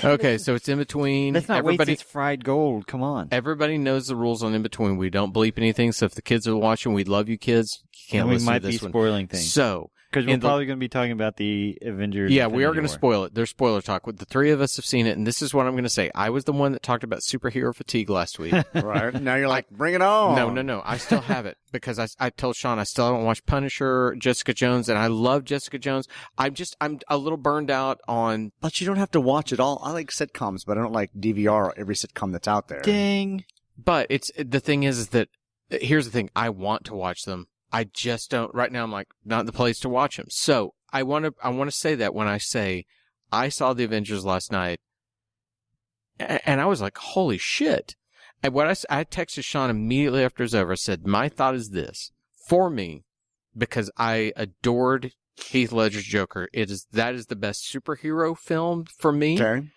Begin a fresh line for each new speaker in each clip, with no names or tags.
Okay, so it's In Between.
Let's not waste this fried gold. Come on.
Everybody knows the rules on In Between. We don't bleep anything, so if the kids are watching, we love you kids. You can't listen to this one.
We might be spoiling things.
So...
Because we're probably going to be talking about the Avengers.
Yeah, we are going to spoil it. There's spoiler talk. The three of us have seen it, and this is what I'm going to say. I was the one that talked about superhero fatigue last week.
Right. Now you're like, bring it on.
No. I still have it because I told Sean I still haven't watched Punisher, Jessica Jones, and I love Jessica Jones. I'm a little burned out on...
But you don't have to watch it all. I like sitcoms, but I don't like DVR every sitcom that's out there.
Dang.
But the thing is that, here's the thing. I want to watch them. I just don't. Right now, I'm like, not the place to watch them. So I want to say that when I say I saw the Avengers last night, and I was like, holy shit. And I texted Sean immediately after it was over. I said, my thought is this for me, because I adored Heath Ledger's Joker. That is the best superhero film for me.
Okay.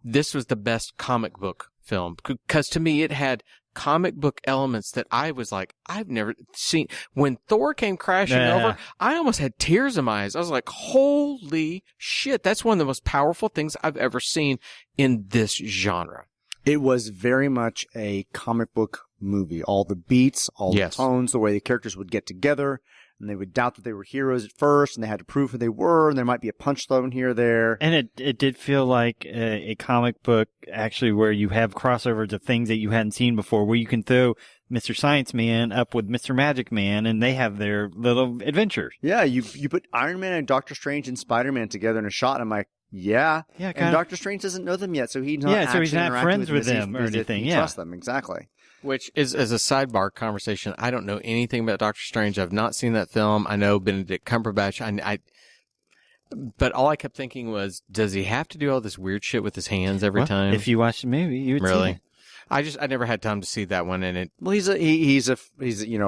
This was the best comic book film because to me it had comic book elements that I was like, I've never seen. When Thor came crashing over, I almost had tears in my eyes. I was like, holy shit, that's one of the most powerful things I've ever seen in this genre.
It was very much a comic book movie. All the beats, all the tones, the way the characters would get together, and they would doubt that they were heroes at first, and they had to prove who they were, and there might be a punch thrown here or there.
And it did feel like a comic book, actually, where you have crossovers of things that you hadn't seen before, where you can throw Mr. Science Man up with Mr. Magic Man, and they have their little adventures.
Yeah, you put Iron Man and Doctor Strange and Spider-Man together in a shot, and I'm like, yeah. And Doctor Strange doesn't know them yet, so he's not
so he's not friends with them or anything.
He trusts them, exactly.
Which is, as a sidebar conversation, I don't know anything about Doctor Strange. I've not seen that film. I know Benedict Cumberbatch. But all I kept thinking was, does he have to do all this weird shit with his hands every time?
If you watch the movie, you would see it.
I never had time to see that one, and it.
Well, he's a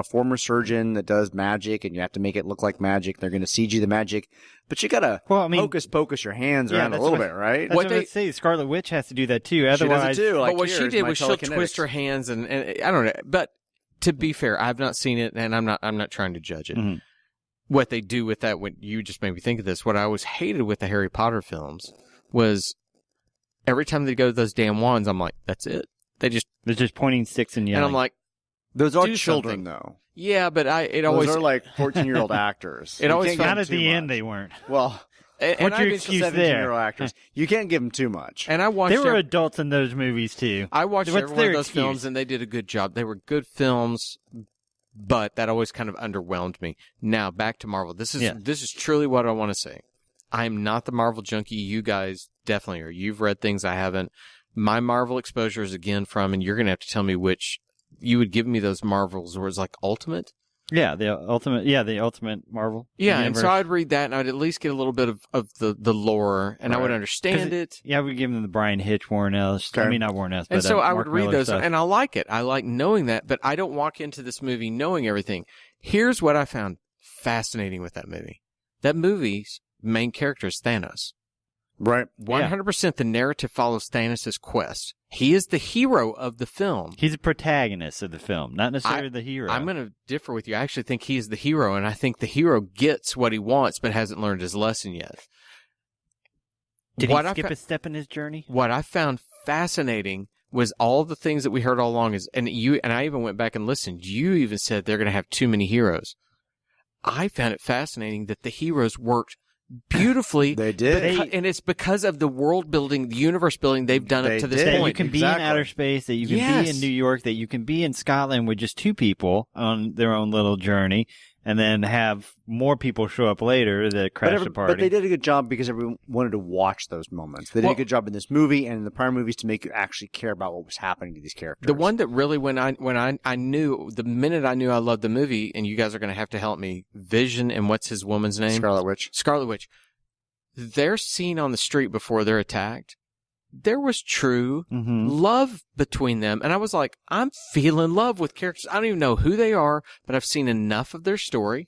former surgeon that does magic, and you have to make it look like magic. They're going to CG the magic, but you gotta hocus pocus your hands around a little bit, right?
That's what they say. Scarlet Witch has to do that too. Otherwise,
she does it too. Like,
but what she did was she'll twist her hands, and I don't know. But to be fair, I've not seen it, and I'm not trying to judge it. Mm-hmm. What they do with that, when you just made me think of this. What I always hated with the Harry Potter films was every time they go to those damn wands, I'm like, that's it. They're
just pointing sticks and yelling.
And I'm like,
those are children, though.
Yeah, but
those are like 14-year-old actors.
It always
not at the end they weren't.
Well,
what's your excuse there?
17-year-old actors. You can't give them too much.
And I watched.
There were adults in those movies too.
I watched every one of those films, and they did a good job. They were good films, but that always kind of underwhelmed me. Now back to Marvel. This is truly what I want to say. I'm not the Marvel junkie. You guys definitely are. You've read things I haven't. My Marvel exposure is again from, and you're going to have to tell me which, you would give me those Marvels where it's like Ultimate?
Yeah, the Ultimate Marvel.
Yeah,
universe.
And so I'd read that, and I'd at least get a little bit of the lore, and I would understand it.
Yeah, I would give them the Brian Hitch, Warren Ellis. Okay. I mean, not Warren Ellis, but
and so I would read those,
stuff.
And I like it. I like knowing that, but I don't walk into this movie knowing everything. Here's what I found fascinating with that movie. That movie's main character is Thanos.
Right.
100% the narrative follows Thanos' quest. He is the hero of the film.
He's a protagonist of the film, not necessarily the hero.
I'm going to differ with you. I actually think he is the hero, and I think the hero gets what he wants but hasn't learned his lesson yet.
Did he skip a step in his journey?
What I found fascinating was all the things that we heard all along and I even went back and listened. You even said they're going to have too many heroes. I found it fascinating that the heroes worked beautifully.
They did.
And it's because of the world building, the universe building they've done up to this point.
That you can be in outer space, that you can be in New York, that you can be in Scotland with just two people on their own little journey, and then have more people show up later that crash the party.
But they did a good job because everyone wanted to watch those moments. They did a good job in this movie and in the prior movies to make you actually care about what was happening to these characters.
The one that really, when I knew, the minute I knew I loved the movie, and you guys are going to have to help me, Vision and what's his woman's name?
Scarlet Witch.
Their scene on the street before they're attacked, there was true love between them. And I was like, I'm feeling love with characters. I don't even know who they are, but I've seen enough of their story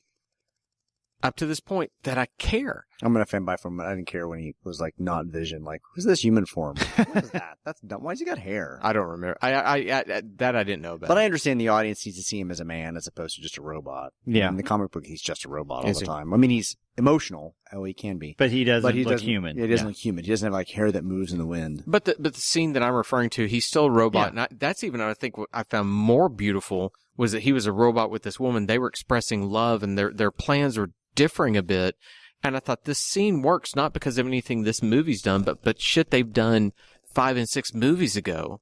up to this point that I care.
I'm going to fan by from it. I didn't care when he was like not Vision. Like, who's this human form? What is that? That's dumb. Why's he got hair?
I don't remember. I that I didn't know about.
But I understand the audience needs to see him as a man as opposed to just a robot.
Yeah.
In the comic book, he's just a robot all the time. I mean, he's emotional. Oh, he can be.
But he doesn't look human.
Yeah, he doesn't look human. He doesn't have like hair that moves in the wind.
But the scene that I'm referring to, he's still a robot. Yeah. And that's even, I think, what I found more beautiful was that he was a robot with this woman. They were expressing love, and their plans were differing a bit. And I thought this scene works not because of anything this movie's done, but shit they've done 5 and 6 movies ago.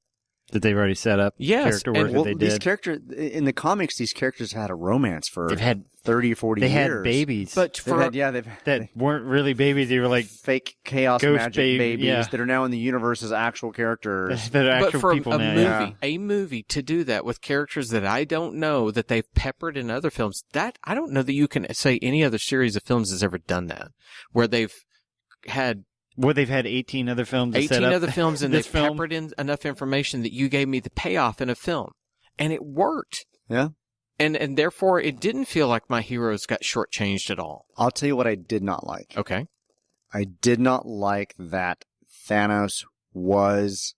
That they've already set up.
Yes.
Character work that they did.
These characters, in the comics, these characters had a romance for
they've had
30 or 40 years.
They had babies.
But
that weren't really babies. They were like
fake chaos magic babies that are now in the universe as actual characters.
That are actual
but for
people
a movie to do that with characters that I don't know that they've peppered in other films, that I don't know that you can say any other series of films has ever done that, where they've had
18 other films.
18 other films, and they've peppered in enough information that you gave me the payoff in a film, and it worked.
Yeah.
And therefore, it didn't feel like my heroes got shortchanged at all.
I'll tell you what I did not like.
Okay.
I did not like that Thanos was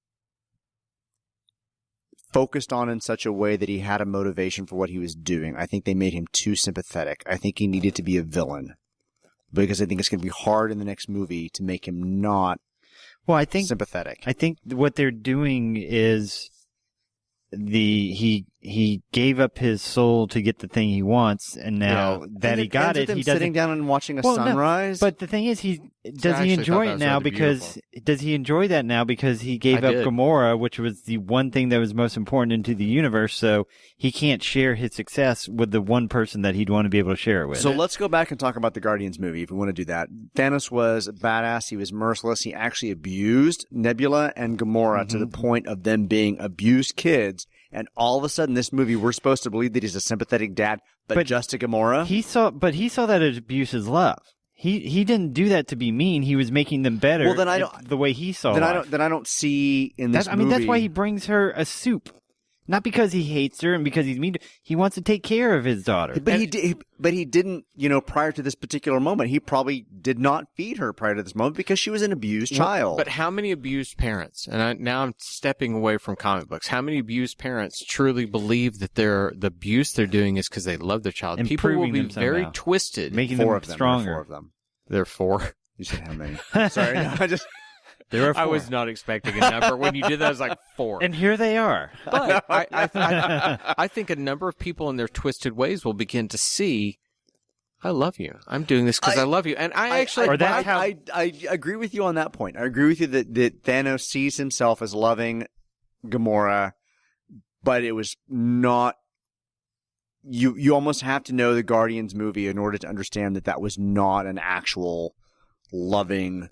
focused on in such a way that he had a motivation for what he was doing. I think they made him too sympathetic. I think he needed to be a villain. Because I think it's going to be hard in the next movie to make him not sympathetic.
I think what they're doing is he gave up his soul to get the thing he wants, and now that he got it, he doesn't.
Sitting down and watching a sunrise.
No, but the thing is, does he enjoy it now because he gave up Gamora, which was the one thing that was most important into the universe. So he can't share his success with the one person that he'd want to be able to share it with.
So let's go back and talk about the Guardians movie if we want to do that. Thanos was badass. He was merciless. He actually abused Nebula and Gamora to the point of them being abused kids. And all of a sudden, this movie, we're supposed to believe that he's a sympathetic dad, but just to Gamora.
He saw that as abuse as love. He didn't do that to be mean. He was making them better. Well, then I don't. The way he saw.
Then I don't see in this movie.
I mean, that's why he brings her a soup. Not because he hates her and because he's mean. He wants to take care of his daughter.
But he didn't, prior to this particular moment, he probably did not feed her prior to this moment because she was an abused child.
But how many abused parents, and now I'm stepping away from comic books, how many abused parents truly believe that the abuse they're doing is because they love their child? People will be very twisted.
Making them stronger.
4 of them.
There are 4.
You said how many? Sorry, no,
There are 4.
I was not expecting a number. When you did that, I was like 4.
And here they are.
But I think a number of people in their twisted ways will begin to see, I love you. I'm doing this because I love you. And I
agree with you on that point. I agree with you that Thanos sees himself as loving Gamora, but it was not. You almost have to know the Guardians movie in order to understand that was not an actual loving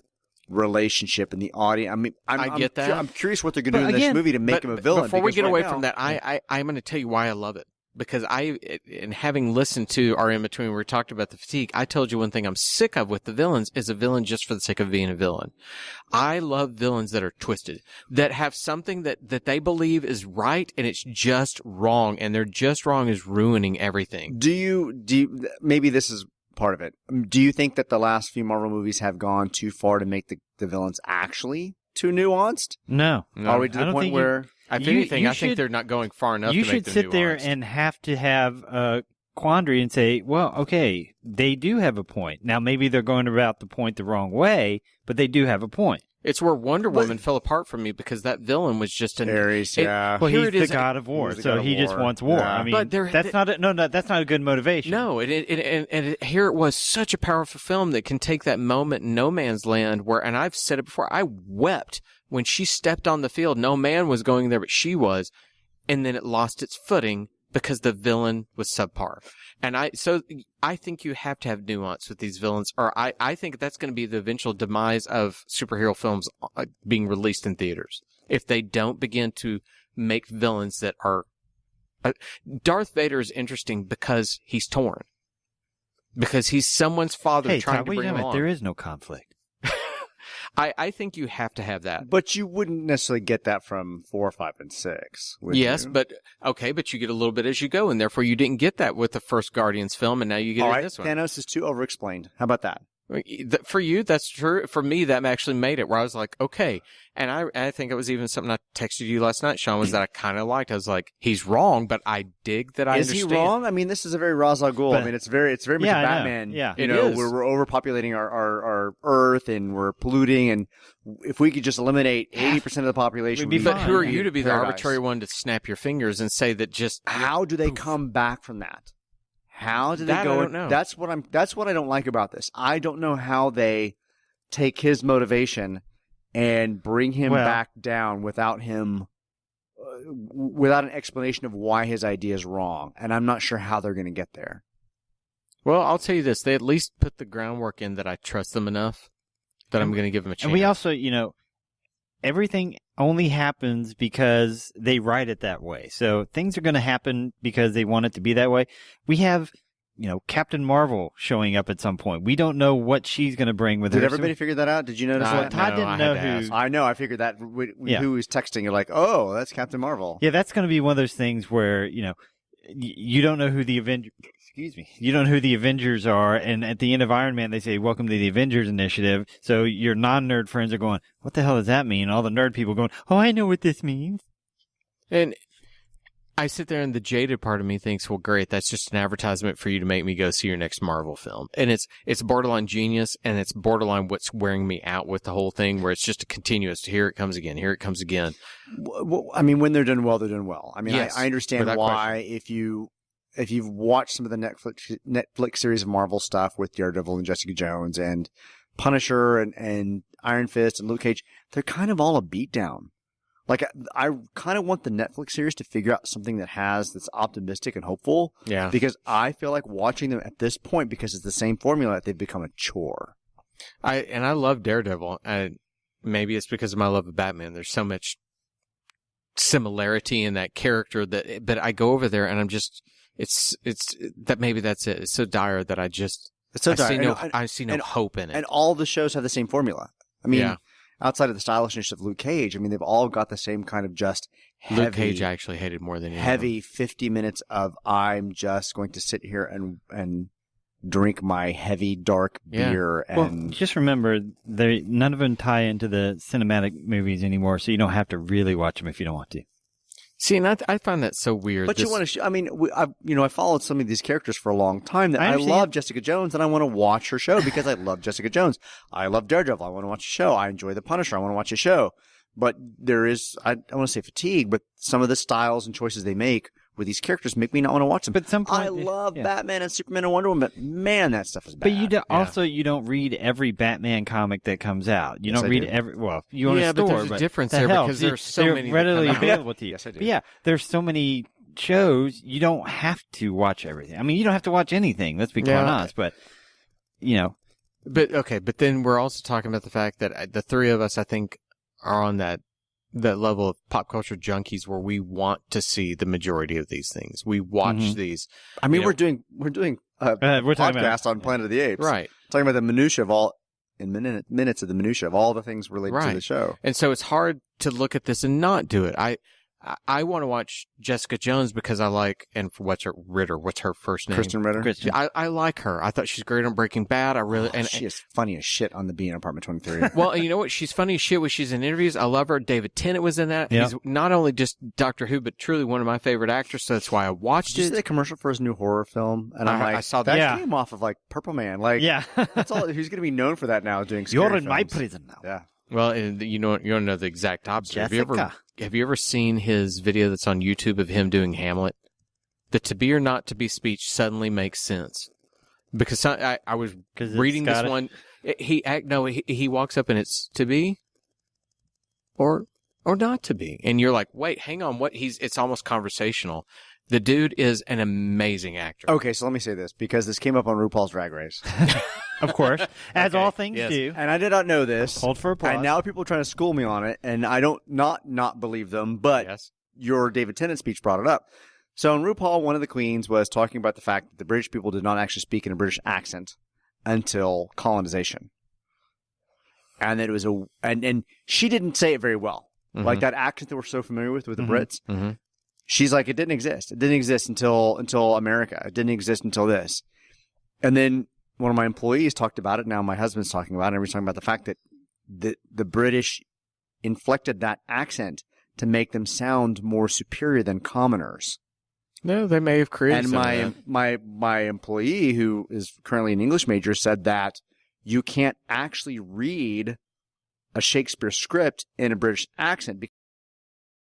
relationship in the audience. I mean, I get that. I'm curious what they're going to do in this movie to make him a villain.
Before we get away from that, I'm going to tell you why I love it. Because and having listened to our In Between where we talked about the fatigue, I told you one thing I'm sick of with the villains is a villain just for the sake of being a villain. I love villains that are twisted, that have something that they believe is right and it's just wrong, and their just wrong is ruining everything.
Do you maybe this is part of it. Do you think that the last few Marvel movies have gone too far to make the villains actually too nuanced?
No.
Are we to the point where...
If anything, I think they're not going far enough to make them nuanced.
You should sit there and have to have a quandary and say, well, okay, they do have a point. Now, maybe they're going about the point the wrong way, but they do have a point.
It's where Wonder Woman fell apart from me because that villain was just an
Ares. Yeah,
well, he's the god of war, so he just wants war. Yeah. I mean, that's not a good motivation.
No, and here it was such a powerful film that can take that moment in No Man's Land where, and I've said it before, I wept when she stepped on the field. No man was going there, but she was, and then it lost its footing because the villain was subpar. And I think you have to have nuance with these villains, or I think that's going to be the eventual demise of superhero films being released in theaters. If they don't begin to make villains that are... Darth Vader is interesting because he's torn. Because he's someone's father trying to bring him on.
There is no conflict.
I think you have to have that.
But you wouldn't necessarily get that from 4, 5, and 6.
Yes, but you get a little bit as you go, and therefore you didn't get that with the first Guardians film, and now you get it in this one.
Thanos is too overexplained. How about that?
For you, that's true. For me, that actually made it where I was like, okay. And I think it was even something I texted you last night, Sean, was that I kind of liked. I was like, he's wrong, but I dig that I understand.
Is he wrong? I mean, this is a very Ra's al Ghul. I mean, it's very much a Batman.
Yeah,
you know, we're overpopulating our Earth and we're polluting. And if we could just eliminate 80% of the population, we'd be fine.
But who are you to be the arbitrary one to snap your fingers and say that just...
How do they come back from that? How do they
go? I don't know.
That's what I don't like about this. I don't know how they take his motivation and bring him back down without him, without an explanation of why his idea is wrong. And I'm not sure how they're going to get there.
Well, I'll tell you this: they at least put the groundwork in that I trust them enough that I'm going to give them a chance.
And we also, everything only happens because they write it that way. So things are going to happen because they want it to be that way. We have, Captain Marvel showing up at some point. We don't know what she's going to bring with her.
Did everybody figure that out? Did you notice that?
Todd didn't know who.
I know. I figured that who was texting. You're like, oh, that's Captain Marvel.
Yeah, that's going to be one of those things where, you don't know who the Avengers. Excuse me. You don't know who the Avengers are, and at the end of Iron Man, they say, "Welcome to the Avengers Initiative." So your non-nerd friends are going, "What the hell does that mean?" All the nerd people going, "Oh, I know what this means."
And I sit there, and the jaded part of me thinks, "Well, great, that's just an advertisement for you to make me go see your next Marvel film." And it's borderline genius, and it's borderline what's wearing me out with the whole thing, where it's just a continuous. Here it comes again. Here it comes again.
Well, I mean, when they're done well, they're done well. I mean,
yes,
I understand why if you've watched some of the Netflix series of Marvel stuff with Daredevil and Jessica Jones and Punisher and Iron Fist and Luke Cage, they're kind of all a beatdown. Like, I kind of want the Netflix series to figure out something that's optimistic and hopeful.
Yeah.
Because I feel like watching them at this point, because it's the same formula, that they've become a chore.
I love Daredevil. Maybe it's because of my love of Batman. There's so much similarity in that character but I go over there and I'm just... It's that maybe that's it. It's so dire that I see no hope in it.
And all the shows have the same formula. I mean, outside of the stylishness of Luke Cage, I mean, they've all got the same kind of just heavy.
Luke Cage I actually hated more than
heavy 50 minutes of I'm just going to sit here and drink my heavy dark beer.
Well, just remember, none of them tie into the cinematic movies anymore, so you don't have to really watch them if you don't want to.
See, and I find that so weird.
But you want to, I followed some of these characters for a long time. That I love Jessica Jones, and I want to watch her show because I love Jessica Jones. I love Daredevil. I want to watch a show. I enjoy The Punisher. I want to watch a show. But there is, I don't want to say fatigue, but some of the styles and choices they make with these characters make me not want to watch them.
But
I love Batman and Superman and Wonder Woman, but man, that stuff is bad.
But you don't read every Batman comic that comes out. You don't read every. Well, you own a store,
but there's a difference there because there's so many
readily available to you.
Yes, I do.
But yeah, there's so many shows. You don't have to watch everything. I mean, you don't have to watch anything. Let's be quite honest. But
But okay, but then we're also talking about the fact that the three of us, I think, are on that level of pop culture junkies where we want to see the majority of these things. We watch these.
I mean, we're doing a podcast on Planet of the Apes,
right?
Talking about the minutia of minutes of the minutia of all the things related to the show.
And so it's hard to look at this and not do it. I want to watch Jessica Jones because I like, and what's her first name?
Kristen Ritter.
I like her. I thought she's great on Breaking Bad.
She is funny as shit on the Bee in Apartment 23.
Well, and you know what? She's funny as shit when she's in interviews. I love her. David Tennant was in that. Yep. He's not only just Doctor Who, but truly one of my favorite actors. So that's why I watched it.
Did you see the commercial for his new horror film? And I saw that. That came off of like Purple Man. Like, that's all. He's going to be known for that now, doing scary
You're in
films.
my prison now.
Yeah.
Well, you don't know the exact opposite.
Jessica.
Have you ever seen his video that's on YouTube of him doing Hamlet? The to be or not to be speech suddenly makes sense. Because I was reading this one. He walks up and it's to be or not to be. And you're like, wait, hang on. It's almost conversational. The dude is an amazing actor.
Okay, so let me say this, because this came up on RuPaul's Drag Race.
Of course, as all things do.
And I did not know this.
Hold for applause.
And now people are trying to school me on it, and I don't not believe them, but your David Tennant speech brought it up. So in RuPaul, one of the queens was talking about the fact that the British people did not actually speak in a British accent until colonization. And that it was and she didn't say it very well. Mm-hmm. Like that accent that we're so familiar with the Brits.
Mm-hmm.
She's like, it didn't exist. It didn't exist until America. It didn't exist until this. And then one of my employees talked about it. Now my husband's talking about it. And we're talking about the fact that the British inflected that accent to make them sound more superior than commoners.
No, they may have created.
And my employee, who is currently an English major, said that you can't actually read a Shakespeare script in a British accent